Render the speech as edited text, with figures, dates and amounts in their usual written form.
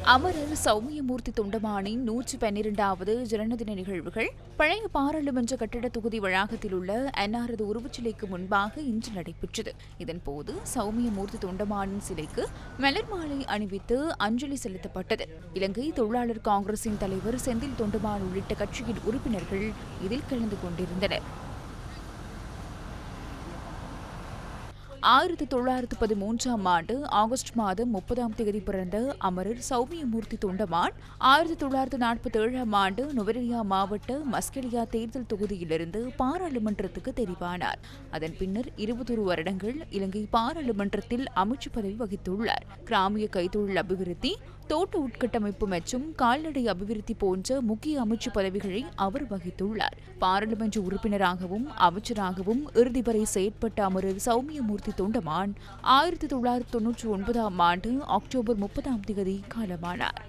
அமரர் சௌமியமூர்த்தி தொண்டமானின் 112வது ஜனனதின நிகழ்வுகள் பழைய பாராளுமன்ற கட்டிட தொகுதி வளாகத்தில் உள்ள அன்னாரது உருவச்சிலைக்கு முன்பாக இன்று நடைபெற்றது. இதன்போது சௌமியமூர்த்தி தொண்டமானின் சிலைக்கு மலர் மாலை அணிவித்து அஞ்சலி செலுத்தப்பட்டது. இலங்கை தொழிலாளர் காங்கிரசின் தலைவர் செந்தில் தொண்டமான் உள்ளிட்ட கட்சியின் உறுப்பினர்கள் இதில் கலந்து கொண்டிருந்தனர். 1913ஆம் ஆண்டு ஆகஸ்ட் மாதம் 30ஆம் தேதி பிறந்த அமரர் சௌமியமூர்த்தி தொண்டமான் 1947ஆம் ஆண்டு நுவரெலியா மாவட்ட மஸ்கெலியா தேர்தல் தொகுதியிலிருந்து பாராளுமன்றத்துக்கு தெரிவானார். அதன் பின்னர் 21 வருடங்கள் இலங்கை பாராளுமன்றத்தில் அமைச்சு பதவி வகித்துள்ளார். கிராமிய கைத்தொழில் அபிவிருத்தி, தோட்ட உட்கட்டமைப்பு மற்றும் கால்நடை அபிவிருத்தி போன்ற முக்கிய அமைச்சு பதவிகளை அவர் வகித்துள்ளார். பாராளுமன்ற உறுப்பினராகவும் அமைச்சராகவும் இறுதி வரை செயற்பட்ட அமரர் சௌமியமூர்த்தி தொண்டமான் 1999ஆம் ஆண்டு அக்டோபர் 30ஆம் தேதி காலமானார்.